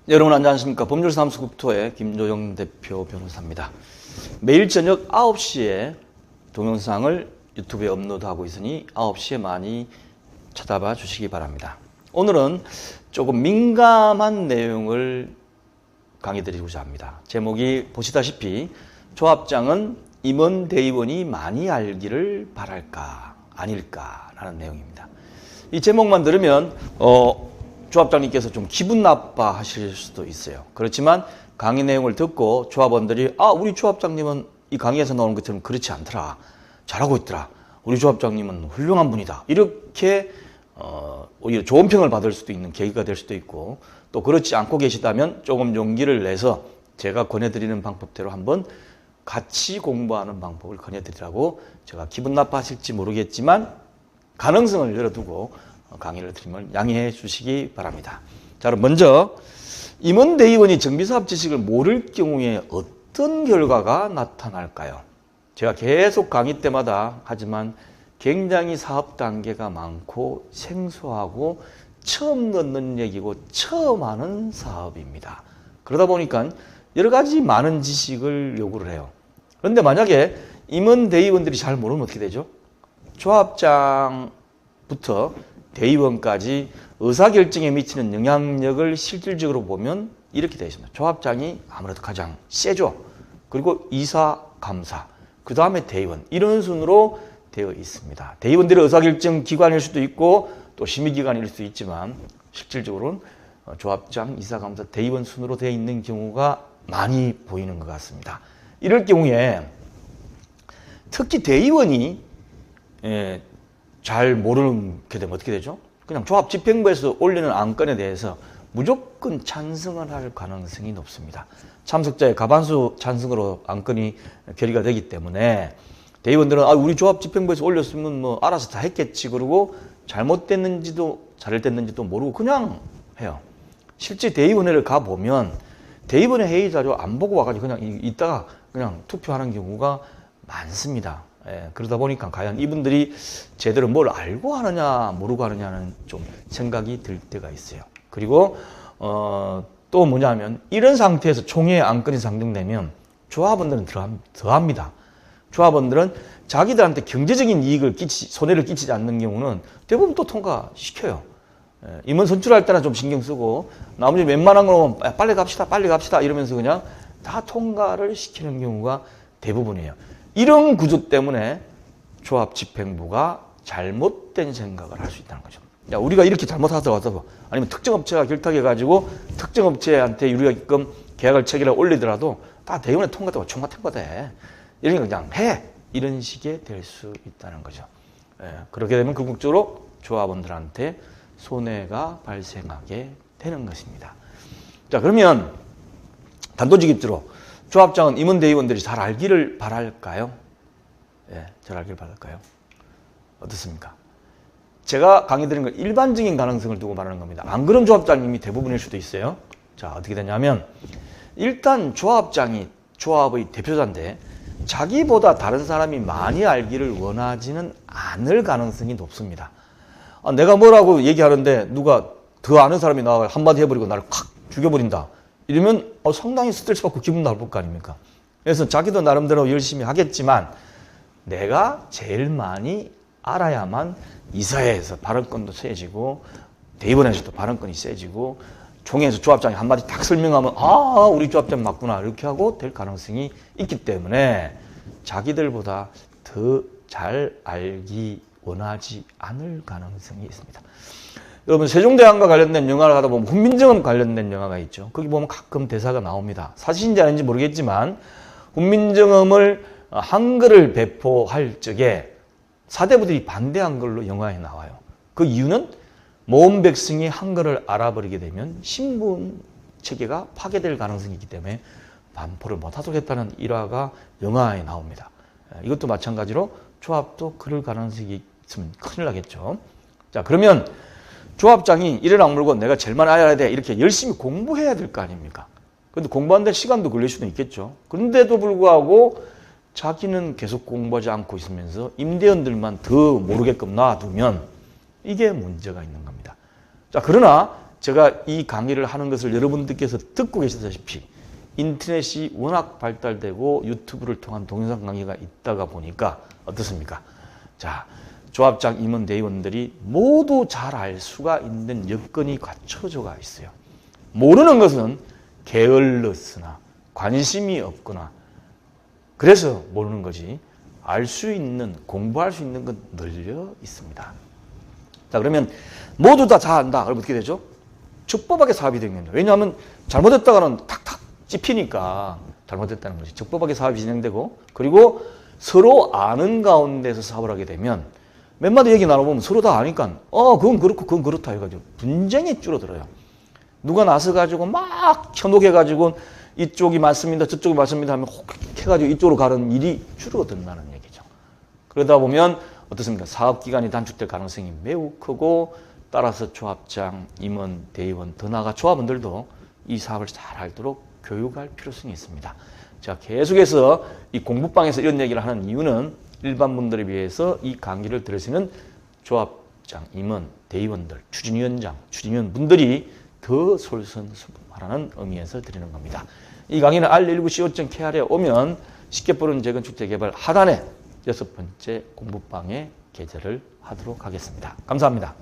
여러분 안녕하십니까. 법률사무소국토의 김조영 대표 변호사입니다. 매일 저녁 9시에 동영상을 유튜브에 업로드하고 있으니 9시에 많이 찾아봐 주시기 바랍니다. 오늘은 조금 민감한 내용을 강의 드리고자 합니다. 제목이 보시다시피 조합장은 임원 대의원이 많이 알기를 바랄까 아닐까 라는 내용입니다. 이 제목만 들으면 조합장님께서 좀 기분 나빠 하실 수도 있어요. 그렇지만 강의 내용을 듣고 조합원들이 우리 조합장님은 이 강의에서 나오는 것처럼 그렇지 않더라. 잘하고 있더라. 우리 조합장님은 훌륭한 분이다. 이렇게 오히려 좋은 평을 받을 수도 있는 계기가 될 수도 있고, 또 그렇지 않고 계시다면 조금 용기를 내서 제가 권해드리는 방법대로 한번 같이 공부하는 방법을 권해드리라고, 제가 기분 나빠하실지 모르겠지만 가능성을 열어두고 강의를 드리면 양해해 주시기 바랍니다. 자, 그럼 먼저 임원 대의원이 정비사업 지식을 모를 경우에 어떤 결과가 나타날까요? 제가 계속 강의 때마다 하지만 굉장히 사업 단계가 많고 생소하고 처음 듣는 얘기고 처음 하는 사업입니다. 그러다 보니까 여러 가지 많은 지식을 요구를 해요. 그런데 만약에 임원 대의원들이 잘 모르면 어떻게 되죠? 조합장부터 대의원까지 의사결정에 미치는 영향력을 실질적으로 보면 이렇게 되어 있습니다. 조합장이 아무래도 가장 세죠. 그리고 이사, 감사, 그 다음에 대의원, 이런 순으로 되어 있습니다. 대의원들의 의사결정 기관일 수도 있고 또 심의기관일 수도 있지만 실질적으로는 조합장, 이사, 감사, 대의원 순으로 되어 있는 경우가 많이 보이는 것 같습니다. 이럴 경우에 특히 대의원이 잘 모르게 되면 어떻게 되죠? 그냥 조합집행부에서 올리는 안건에 대해서 무조건 찬성을 할 가능성이 높습니다. 참석자의 과반수 찬성으로 안건이 결의가 되기 때문에 대의원들은 우리 조합집행부에서 올렸으면 뭐 알아서 다 했겠지, 그러고 잘못됐는지도 잘됐는지도 모르고 그냥 해요. 실제 대의원회를 가보면 대의원회 회의 자료 안 보고 와가지고 그냥 이따가 그냥 투표하는 경우가 많습니다. 그러다 보니까 과연 이분들이 제대로 뭘 알고 하느냐 모르고 하느냐는 좀 생각이 들 때가 있어요. 그리고 또 뭐냐면 이런 상태에서 총회 안건이 상정되면 조합원들은 더합니다. 조합원들은 자기들한테 경제적인 이익을 손해를 끼치지 않는 경우는 대부분 또 통과시켜요. 임원 선출할 때나 좀 신경 쓰고 나머지 웬만한 거는 빨리 갑시다 이러면서 그냥 다 통과를 시키는 경우가 대부분이에요. 이런 구조 때문에 조합집행부가 잘못된 생각을 할 수 있다는 거죠. 야, 우리가 이렇게 잘못하더라도, 아니면 특정 업체가 결탁해가지고 특정 업체한테 유리하게끔 계약을 체결해 올리더라도 다 대의원회 통과되고 총괄통과돼. 이런 거 그냥 해! 이런 식의 될 수 있다는 거죠. 그렇게 되면 궁극적으로 조합원들한테 손해가 발생하게 되는 것입니다. 자, 그러면 단도직입적으로 조합장은 임원 대의원들이 잘 알기를 바랄까요? 잘 알기를 바랄까요? 어떻습니까? 제가 강의 드린 건 일반적인 가능성을 두고 말하는 겁니다. 안 그런 조합장님이 대부분일 수도 있어요. 자, 어떻게 되냐면 일단 조합장이 조합의 대표자인데 자기보다 다른 사람이 많이 알기를 원하지는 않을 가능성이 높습니다. 내가 뭐라고 얘기하는데 누가 더 아는 사람이 나와 한마디 해버리고 나를 콱 죽여버린다. 이러면 상당히 스트레스 받고 기분 나쁠 거 아닙니까? 그래서 자기도 나름대로 열심히 하겠지만 내가 제일 많이 알아야만 이사회에서 발언권도 세지고 대의원에서도 발언권이 세지고 총회에서 조합장이 한마디 딱 설명하면 우리 조합장 맞구나 이렇게 하고 될 가능성이 있기 때문에 자기들보다 더 잘 알기 원하지 않을 가능성이 있습니다. 여러분, 세종대왕과 관련된 영화를 하다 보면 훈민정음 관련된 영화가 있죠. 거기 보면 가끔 대사가 나옵니다. 사실인지 아닌지 모르겠지만 훈민정음을 한글을 배포할 적에 사대부들이 반대한 걸로 영화에 나와요. 그 이유는 모든 백성이 한글을 알아버리게 되면 신분 체계가 파괴될 가능성이 있기 때문에 반포를 못하도록 했다는 일화가 영화에 나옵니다. 이것도 마찬가지로 조합도 그럴 가능성이 있으면 큰일 나겠죠. 자, 그러면 조합장이 이래라 물고 내가 제일 많이 알아야 돼 이렇게 열심히 공부해야 될 거 아닙니까? 그런데 공부하는데 시간도 걸릴 수도 있겠죠. 그런데도 불구하고 자기는 계속 공부하지 않고 있으면서 임대원들만 더 모르게끔 놔두면 이게 문제가 있는 겁니다. 자, 그러나 제가 이 강의를 하는 것을 여러분들께서 듣고 계시다시피 인터넷이 워낙 발달되고 유튜브를 통한 동영상 강의가 있다가 보니까 어떻습니까? 자, 조합장 임원 대의원들이 모두 잘 알 수가 있는 여건이 갖춰져가 있어요. 모르는 것은 게을렀으나 관심이 없거나 그래서 모르는 거지 알 수 있는 공부할 수 있는 건 널려 있습니다. 자, 그러면 모두 다 안다. 그럼 어떻게 되죠? 적법하게 사업이 되는 겁니다. 왜냐하면 잘못했다가는 탁탁 찝히니까 잘못했다는 거지. 적법하게 사업이 진행되고 그리고 서로 아는 가운데서 사업을 하게 되면 몇 마디 얘기 나눠보면 서로 다 아니까 그건 그렇고 그건 그렇다 해가지고 분쟁이 줄어들어요. 누가 나서가지고 막 현혹해가지고 이쪽이 맞습니다 저쪽이 맞습니다 하면 혹 해가지고 이쪽으로 가는 일이 줄어든다는 얘기죠. 그러다 보면 어떻습니까? 사업기간이 단축될 가능성이 매우 크고 따라서 조합장, 임원, 대의원 더 나아가 조합원들도 이 사업을 잘 알도록 교육할 필요성이 있습니다. 자, 계속해서 이 공부방에서 이런 얘기를 하는 이유는 일반 분들에 비해서 이 강의를 들을 수 있는 조합장, 임원, 대의원들, 추진위원장, 추진위원 분들이 더 솔선수범하라는 의미에서 드리는 겁니다. 이 강의는 r19co.kr에 오면 쉽게 보는 재건축 재개발 하단에 6번째 공부방에 게재를 하도록 하겠습니다. 감사합니다.